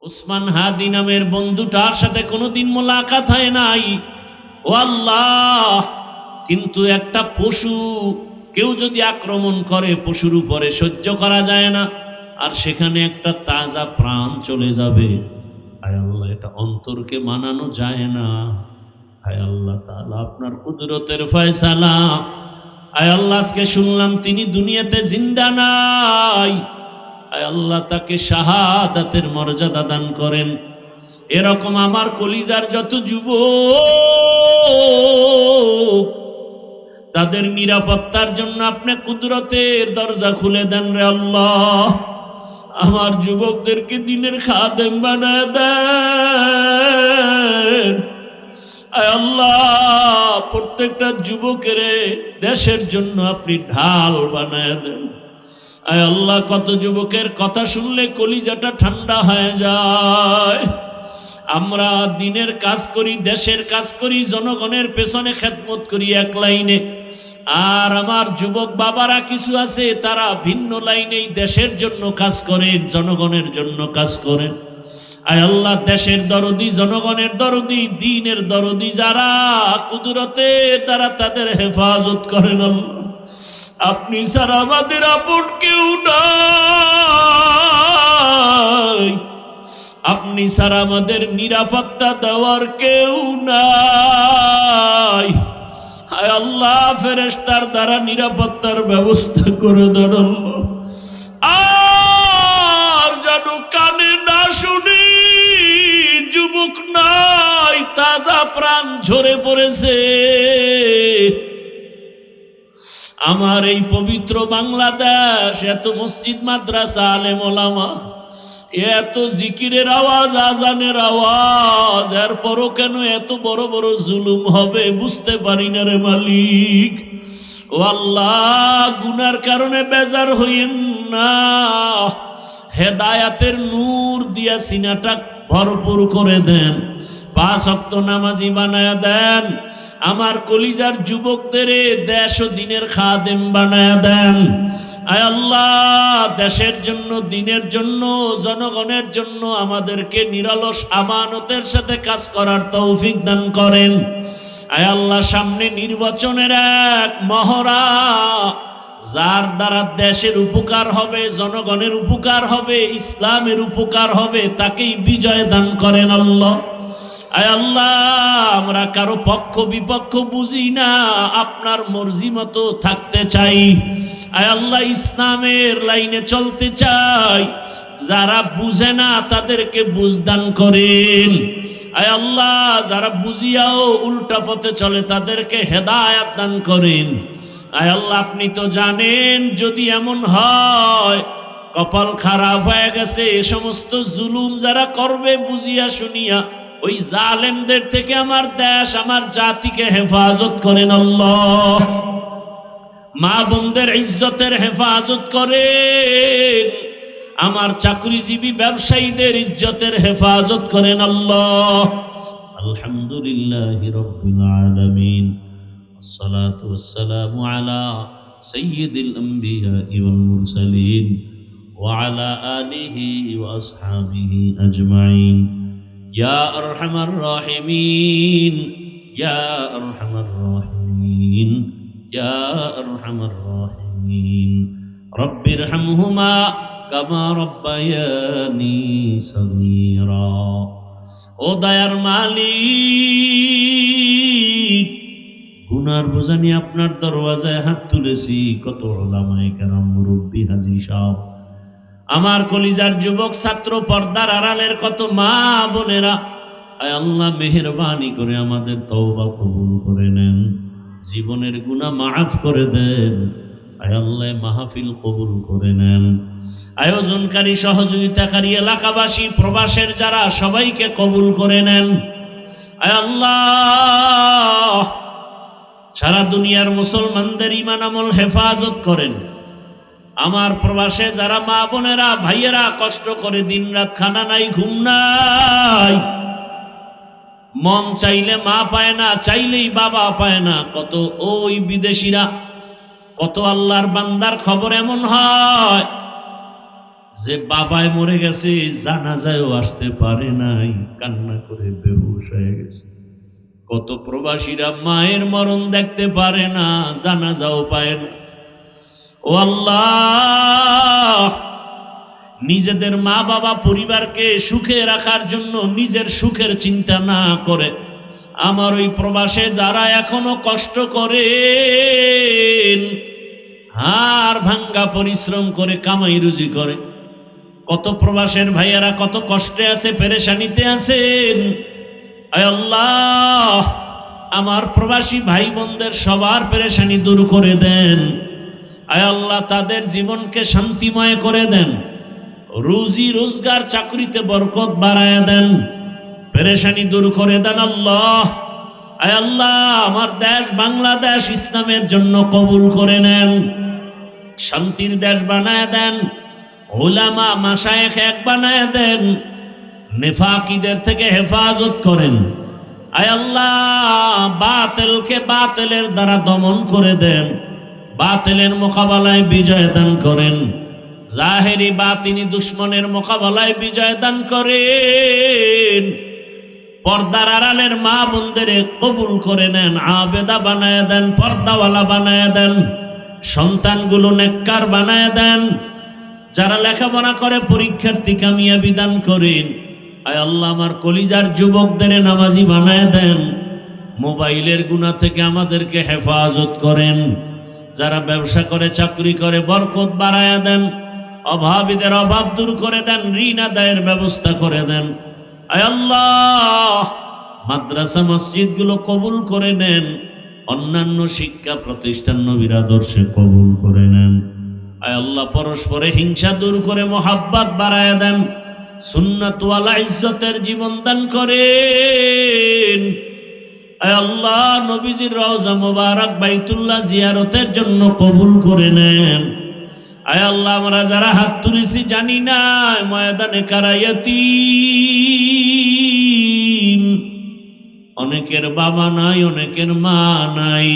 ওসমান হাদি নামের বন্ধুটার সাথে কোনোদিন মোলাকাত হয় নাই। ও আল্লাহ, কিন্তু একটা পশু কেউ যদি আক্রমণ করে পশুর উপরে সহ্য করা যায় না, আর সেখানে একটা তাজা প্রাণ চলে যাবে। হায় আল্লাহ, এটা অন্তরকে মানানো যায় না। হায় আল্লাহ তাআলা, আপনার কুদরতের ফয়সালা। আয় আল্লাহ, আজকে শুনলাম তিনি দুনিয়াতে জিন্দা নাই। আয় আল্লাহ, তাকে শাহাদাতের মর্যাদা দান করেন। এরকম আমার কলিজার যত যুবক, তাদের নিরাপত্তার জন্য আপনি কুদরতের দরজা খুলে দেন রে আল্লাহ। আমার যুবকদেরকে দিনের খাদেম বানায় দেন। আয় আল্লাহ, প্রত্যেকটা যুবকের দেশের জন্য আপনি ঢাল বানায় দেন। আয় আল্লাহ, কত যুবকের কথা শুনলে কলিজাটা ঠান্ডা হয়ে যায়। আমরা দিনের কাজ করি, দেশের কাজ করি, জনগণের পেছনে খেদমত করি এক লাইনে, আর আমার যুবক বাবারা কিছু আছে তারা ভিন্ন লাইনেই দেশের জন্য কাজ করেন, জনগণের জন্য কাজ করেন। আয় আল্লাহ, দেশের দরদি, জনগণের দরদি, দ্বীনের দরদি যারা, কুদরতে তারা তাদের হেফাজত করেন আল্লাহ। আপনি ছাড়া আমাদের আপন কেউ নাই, আপনি ছাড়া আমাদের নিরাপত্তা দেওয়ার কেউ নাই। হায় আল্লাহ, ফেরেশতার দ্বারা নিরাপত্তার ব্যবস্থা করে দেন আল্লাহ। আর যেন কানে না শুনি, যুবক নাই, তাজা প্রাণ ঝরে পড়েছে। আমার এই পবিত্র বাংলাদেশ, এত মসজিদ মাদ্রাসা, আলেম ওলামা, এত জিকিরের আওয়াজ, আজানের আওয়াজ, এরপরও কেন এত বড় বড় জুলুম হবে বুঝতে পারি না রে মালিক। ও আল্লাহ, গুনার কারণে বেজার হইেন না, হেদায়াতের নূর দিয়া সিনাটা ভরপুর করে দেন, 5 ওয়াক্ত নামাজি বানায়া দেন। আমার কলিজার যুবকদের দেশ ও দিনের খাদেম বানায়া দেন। আয় আল্লাহ, দেশের জন্য, দিনের জন্য, জনগণের জন্য আমাদেরকে নিরলস আমানতের সাথে কাজ করার তৌফিক দান করেন। আয় আল্লাহ, সামনে নির্বাচনের এক মহড়া, যার দ্বারা দেশের উপকার হবে, জনগণের উপকার হবে, ইসলামের উপকার হবে, তাকেই বিজয় দান করেন আল্লাহ। আয় আল্লাহ, আমরা কারো পক্ষ বিপক্ষ বুঝি না, আপনার মর্জি মতো থাকতে চাই। আয় আল্লাহ, ইসলামের লাইনে চলতে চাই। যারা বুঝে না তাদেরকে বুঝদান করেন। আয় আল্লাহ, যারা বুঝিয়াও উল্টা পথে চলে তাদেরকে হেদায়াত দান করেন। আয় আল্লাহ, আপনি তো জানেন, যদি এমন হয় কপাল খারাপ হয়ে গেছে, এ সমস্ত জুলুম যারা করবে বুঝিয়া শুনিয়া, ওই জালেমদের থেকে আমার দেশ, আমার জাতিকে হেফাজত করেন আল্লাহ। মা বোনদের ইজ্জতের হেফাজত করেন, আমার চাকরিজীবী ব্যবসায়ীদের ইজ্জতের হেফাজত করেন আল্লাহ। আলহামদুলিল্লাহি রাব্বিল আলামিন, আসসালাতু ওয়াসসালামু আলা সাইয়্যিদিল আমবিয়া ওয়াল মুরসালিন ওয়া আলা আলিহি ওয়া আসহাবিহি আজমাইন। ইয়া আরহামার রাহিমিন, ইয়া আরহামার রাহিমিন, ইয়া আরহামার রাহিমিন। রব্বিরহামহুমা কামা রব্বায়ানি সগীরা। ও দয়ার মালিক, গুনার বোঝা নিয়ে আপনার দরওয়াজায় হাত তুলেছি। কত উলামায়ে কেরাম, মুরব্বী, হাজী সাহেব, আমার কলিজার যুবক ছাত্র, পর্দার আড়ালের কত মা বোনেরা, আয় আল্লাহ, মেহেরবানি করে আমাদের তওবা কবুল করে নেন, জীবনের গুনাহ মাফ করে দেন। আয় আল্লাহ, মাহফিল কবুল করে নেন। আয়োজনকারী, সহযোগিতাকারী, এলাকাবাসী, প্রবাসের যারা, সবাইকে কবুল করে নেন। আয় আল্লাহ, সারা দুনিয়ার মুসলমানদের ঈমান আমল হেফাজত করেন। আমার প্রবাসে যারা মা বোনেরা, ভাইয়েরা কষ্ট করে দিনরাত, খানা নাই, ঘুম নাই, মন চাইলে মা পায় না, চাইলেই বাবা পায় না, কত ওই বিদেশিরা, কত আল্লাহর বান্দার খবর এমন হয়, যে বাবায় মরে গেছে জানাজায়ও আসতে পারে নাই, কান্না করে বেহুশ হয়ে গেছে। কত প্রবাসীরা মায়ের মরণ দেখতে পারে না, জানাজাও পায় না। ও আল্লাহ, নিজেদের মা বাবা পরিবারকে সুখে রাখার জন্য নিজের সুখের চিন্তা না করে আমার ওই প্রবাসে যারা এখনো কষ্ট করেন, হাড় ভাঙ্গা পরিশ্রম করে কামাই রুজি করে, কত প্রবাসের ভাইয়ারা কত কষ্টে আছে, পেরেশানিতে আছেন। আয় আল্লাহ, আমার প্রবাসী ভাই বোনদের সবার পেরেশানি দূর করে দেন। আয় আল্লাহ, তাদের জীবনকে শান্তিময় করে দেন, রুজি রোজগার চাকরিতে বরকত বাড়ায় দেন, পেরেশানি দূর করে দেন আল্লাহ। আয় আল্লাহ, আমার দেশ বাংলাদেশ ইসলামের জন্য কবুল করে নেন, শান্তির দেশ বানায় দেন, উলামা মাশায়েখ এক বানায় দেন, নেফাকিদের থেকে হেফাজত করেন। আয় আল্লাহ, বাতিলকে বাতিলের দ্বারা দমন করে দেন, বাতিলের মোকাবেলায় বিজয় দান করেন, জাহেরি বাতিনি দুশ্মনের মোকাবেলায় বিজয় দান করেন। পর্দার আড়ালের মা বোনদের কবুল করে নেন, আবেদা বানায় দেন, পর্দাওয়ালা বানায় দেন, সন্তানগুলো নেককার বানায় দেন, যারা লেখাপড়া করে পরীক্ষার্থী কামিয়াবি দান করেন। আয় আল্লাহ, আমার কলিজার যুবকদের নামাজি বানায় দেন, মোবাইলের গুনাহ থেকে আমাদেরকে হেফাজত করেন, যারা ব্যবসা করে চাকরি করে বরকত বাড়ায় দেন, অভাবীদের অভাব দূর করে দেন, ঋণ আদায়ের ব্যবস্থা করে দেন। আয় আল্লাহ, মাদ্রাসা মসজিদগুলো কবুল করে নেন, অন্যান্য শিক্ষা প্রতিষ্ঠান নবীর আদর্শে কবুল করে নেন। আয় আল্লাহ, পরস্পরে হিংসা দূর করে মোহাব্বত বাড়ায় দেন, সুন্নাতওয়ালা ইজ্জতের জীবন দান করেন। আয় আল্লাহ, নবীজির রওজা মোবারক বাইতুল্লাহ জিয়ারতের জন্য কবুল করে নেন। আয় আল্লাহ, আমরা যারা হাত তুলেছি জানি না ময়দানে কারা ইয়তীম, অনেকের বাবা নাই, অনেকের মা নাই,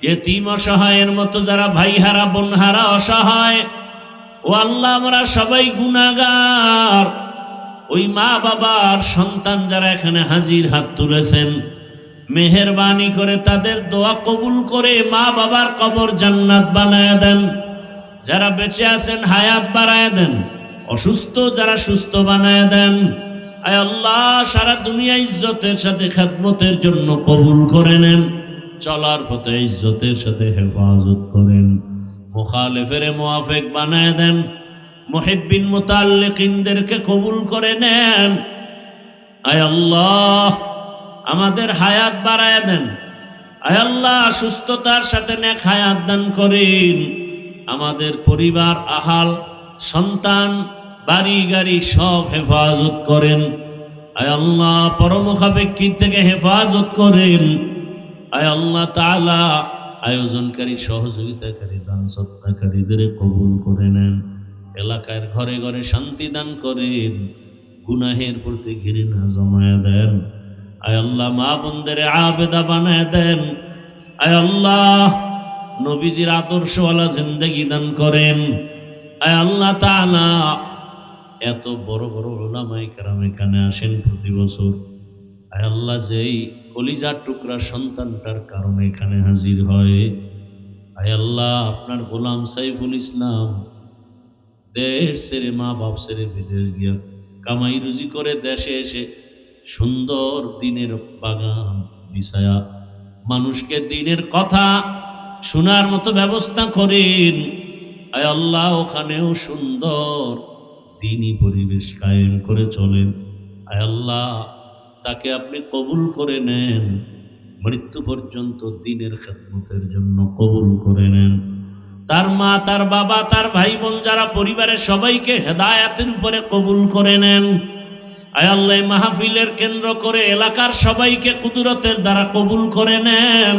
ইয়তীম অসহায়ের মতো যারা ভাই হারা বোন হারা অসহায়, ও আল্লাহ, আমরা সবাই গুনাহগার। ওই মা বাবার সন্তান যারা এখানে হাজির হাত তুলেছেন, মেহেরবানি করে তাদের দোয়া কবুল করে মা বাবার কবর জান্নাত বানায় দেন। যারা বেঁচে আছেন হায়াত বাড়ায় দেন, অসুস্থ যারা সুস্থ বানায় দেন। আয় আল্লাহ, সারা দুনিয়া ইজ্জতের সাথে খেদমতের জন্য কবুল করে নেন, চলার পথে ইজ্জতের সাথে হেফাজত করেন, মুখালেফের মুআফিক বানায় দেন, মুহিব্বিন মুতাআল্লিকিনদেরকে কবুল করে নেন। আয় আল্লাহ, আমাদের হায়াত বাড়ায় দেন। আয় আল্লাহ, সুস্থতার সাথে নেক হায়াত দান করেন। আমাদের পরিবার, আহাল, সন্তান, বাড়ি গাড়ি সব হেফাজত করেন। আয় আল্লাহ, পরমুখাপেক্ষী থেকে হেফাজত করেন। আয় আল্লাহ তাআলা, আয়োজনকারী, সহযোগিতাকারী, দান সৎকারীদের কবুল করে নেন। এলাকার ঘরে ঘরে শান্তি দান করেন, গুনাহের প্রতি ঘৃণা জমায় দেন। আয় আল্লাহ, মা বোনদের আবেদা বানায় দেন। আয় আল্লাহ, নবীজির আদর্শওয়ালা জিন্দেগি দান করেন। আয় আল্লাহ তাআলা, এত বড় বড় উলামায়ে কেরাম এখানে আসেন প্রতি বছর। আয় আল্লাহ, যেই কলিজার টুকরা সন্তানটার কারণে এখানে হাজির হয়, আয় আল্লাহ, আপনার গোলাম সাইফুল ইসলাম দেশ ছেড়ে, মা বাপ ছেড়ে বিদেশ গিয়া কামাই রুজি করে দেশে এসে সুন্দর দিনের বাগান বিছায়া মানুষকে দিনের কথা শোনার মতো ব্যবস্থা করেন। আয় আল্লাহ, ওখানেও সুন্দর দ্বীনি পরিবেশ কায়েম করে চলেন। আয় আল্লাহ, তাকে আপনি কবুল করে নেন, মৃত্যু পর্যন্ত দ্বীনের খেদমতের জন্য কবুল করে নেন। তার মা, তার বাবা, তার ভাই বোন যারা পরিবারের সবাইকে হেদায়েতের উপরে কবুল করে নেন। আয় আল্লাহ, মাহফিলের কেন্দ্র করে এলাকার সবাইকে কুদরতের দ্বারা কবুল করে নেন।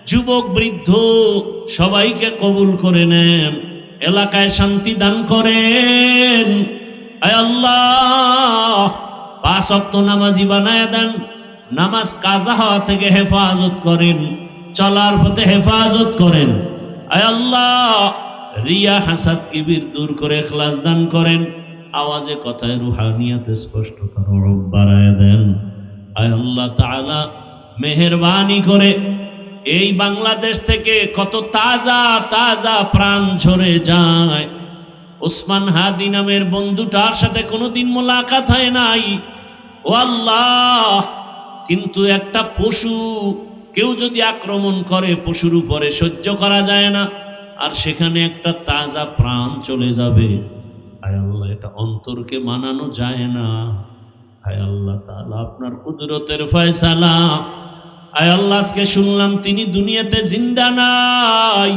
যুবক বৃদ্ধ সবাইকে কবুল করে নেন, এলাকায় শান্তি দান করেন। আয় আল্লাহ, 5 ওয়াক্ত নামাজি বানায় দেন, নামাজ কাজা হওয়া থেকে হেফাজত করেন, চলার পথে হেফাজত করেন। আয় আল্লাহ, রিয়া হাসাদ কিবির দূর করে ইখলাস দান করেন। আওয়াজে কথায় রুহানিয়াতে স্পষ্টতা রব বাড়ায় দেন। আয় আল্লাহ তাআলা মেহেরবানি করে এই বাংলাদেশ থেকে কত তাজা তাজা প্রাণ ঝরে যায়। ওসমান হাদি নামের বন্ধুটার সাথে কোনোদিন মোলাকাত হয় নাই, ও আল্লাহ, কিন্তু একটা পশু কেউ যদি আক্রমণ করে পশুর উপরে সহ্য করা যায় না, আর সেখানে একটা তাজা প্রাণ চলে যাবে। আয় আল্লাহ, এটা অন্তরকে মানানো যায় না। আয় আল্লাহ তাআলা আপনার কুদরতের ফয়সালা। আয় আল্লাহ, আজকে শুনলাম তিনি দুনিয়াতে জিন্দা নাই।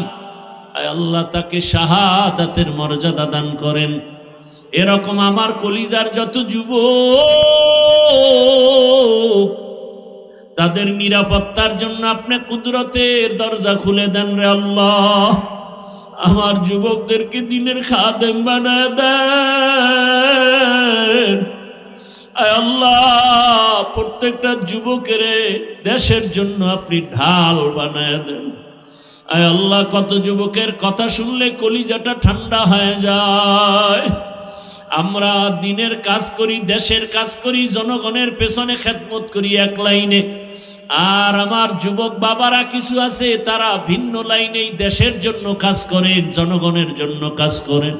আয় আল্লাহ, তাকে শাহাদাতের মর্যাদা দান করেন। এরকম আমার কলিজার যত যুবক, তাদের নিরাপত্তার জন্য আপনি কুদরতের দরজা খুলে দেন রে আল্লাহ। আমার যুবকদেরকে দিনের খাদেম বানায় দেন। আয় আল্লাহ, প্রত্যেকটা যুবকের দেশের জন্য আপনি ঢাল বানায় দেন। আয় আল্লাহ, কত যুবকের কথা শুনলে কলিজাটা ঠান্ডা হয়ে যায়। আমরা দিনের কাজ করি, দেশের কাজ করি, জনগণের পেছনে খেদমত করি এক লাইনে, আর আমার যুবক বাবারা কিছু আছে তারা ভিন্ন লাইনেই দেশের জন্য কাজ করেন, জনগণের জন্য কাজ করেন।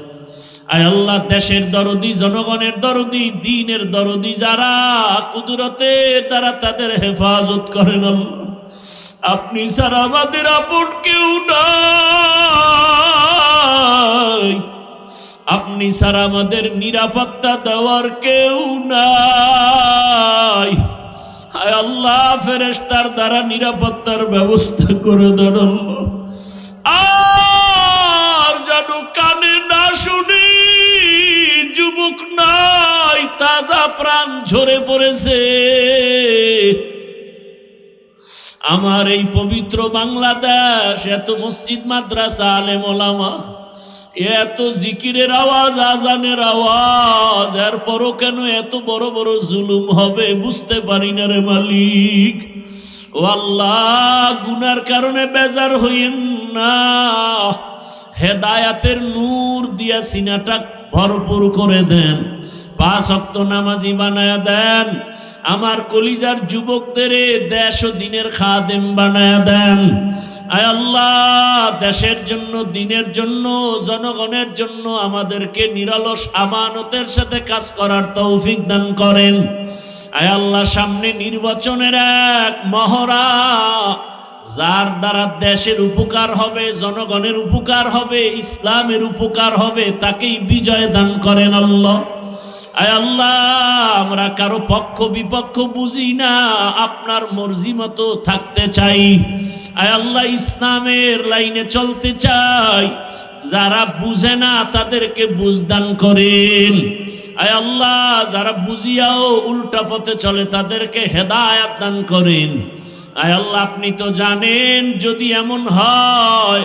আয় আল্লাহ, দেশের দরদি, জনগণের দরদি, দ্বীনের দরদি যারা, কুদরতের দ্বারা তাদের হেফাজত করেন আল্লাহ। আপনি ছাড়া আমাদের আপন কেউ নাই, আপনি ছাড়া আমাদের নিরাপত্তা দেওয়ার কেউ নাই। হায় আল্লাহ, ফেরেশতার দ্বারা নিরাপত্তার ব্যবস্থা করে দেন আল্লাহ। আর যেন কানে না শুনি, যুবক নাই, তাজা প্রাণ ঝরে পড়েছে। আমার এই পবিত্র বাংলাদেশ, এত মসজিদ মাদ্রাসা আলেম ওলামা, এত জিকিরের আওয়াজ, আজানের আওয়াজ, এরপরও কেন এত বড় বড় জুলুম হবে বুঝতে পারি না রে মালিক। ও আল্লাহ, গুনার কারণে বেজার হইেন না, হেদায়াতের নূর দিয়া সিনাটা ভরপুর করে দেন, 5 ওয়াক্ত নামাজি বানায়া দেন। আমার কলিজার যুবকদের দেশ ও দিনের খাদেম বানায়া দেন। আয় আল্লাহ, দেশের জন্য, দিনের জন্য, জনগণের জন্য আমাদেরকে নিরলস আমানতের সাথে কাজ করার তৌফিক দান করেন। আয় আল্লাহ, সামনে নির্বাচনের এক মহড়া, যার দ্বারা দেশের উপকার হবে, জনগণের উপকার হবে, ইসলামের উপকার হবে, তাকেই বিজয় দান করেন আল্লাহ। আয় আল্লাহ, আমরা কারো পক্ষ বিপক্ষ বুঝি না, আপনার মর্জি মতো থাকতে চাই। আয় আল্লাহ, ইসলামের লাইনে চলতে চাই। যারা বুঝে না তাদেরকে বুঝদান করেন। আয় আল্লাহ, যারা বুঝিয়াও উল্টা পথে চলে তাদেরকে হেদায়াত দান করেন। আয় আল্লাহ, আপনি তো জানেন, যদি এমন হয়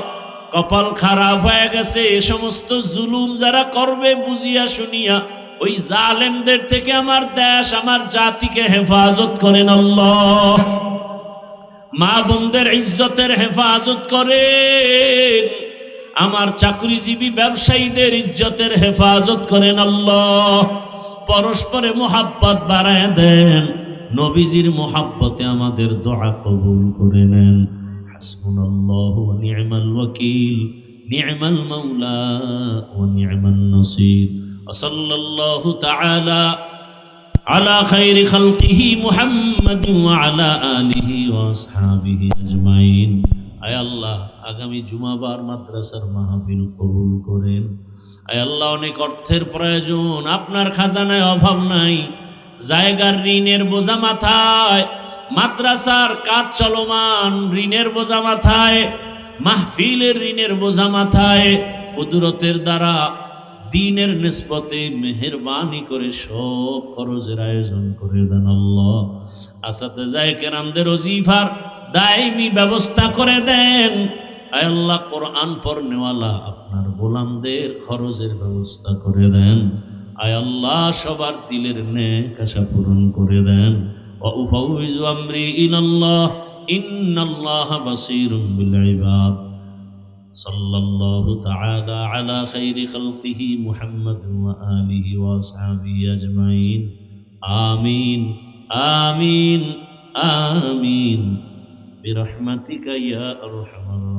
কপাল খারাপ হয়ে গেছে, এ সমস্ত জুলুম যারা করবে বুঝিয়া শুনিয়া, ওই জালেমদের থেকে আমার দেশ, আমার জাতিকে হেফাজত করেন আল্লাহ। মা বোনদের ইজ্জতের হেফাজত করেন, আমার চাকরিজীবী ব্যবসায়ীদের ইজ্জতের হেফাজত করেন আল্লাহ। পরস্পরে মোহাব্বত বাড়ায় দেন, নবীজির মোহাব্বতে আমাদের দোয়া কবুল করে নেন। হাসবুনাল্লাহু ওয়া নি'মাল ওয়াকিল, নি'মাল মাওলা ওয়া নি'মান নাসির। সাল্লাল্লাহু তাআলা আলা খায়রি খালকিহি মুহাম্মাদ ওয়া আলা আলিহি ওয়া আসহাবিহি আজমাইন। আয় আল্লাহ, আগামী জুমাবার মাদ্রাসার মাহফিল কবুল করেন। আয় আল্লাহ, অনেক অর্থের প্রয়োজন, আপনার খাজানায় অভাব নাই। জায়গার ঋণের বোঝা মাথায়, মাদ্রাসার কাজ চলমান, ঋণের বোঝা মাথায়, মাহফিলের ঋণের বোঝা মাথায়। কুদরতের দ্বারা দিনের নিসবতে মেহেরবানি করে সব খরচের আয়োজন করে দেন আল্লাহ। আসাতেজায়ে কেরামদের ওজিফার দায়মি ব্যবস্থা করে দেন। আয় আল্লাহ, কোরআন পড়নেওয়ালা আপনার গোলামদের খরচের ব্যবস্থা করে দেন। আয় আল্লাহ, সবার দিলের নেক আশা পূরণ করে দেন। ওয়া উফাউযু আমরি ইলাল্লাহ, ইন্নাল্লাহা বাসীরুম বিল ইবাদ। সাল্লাল্লাহু তাআলা আলা খাইরি খালকিহি মুহাম্মদ ওয়া আলিহি ওয়া আসহাবিহি আজমাইন। আমিন আমিন আমিন বিরহমাতিকা ইয়া আরহামার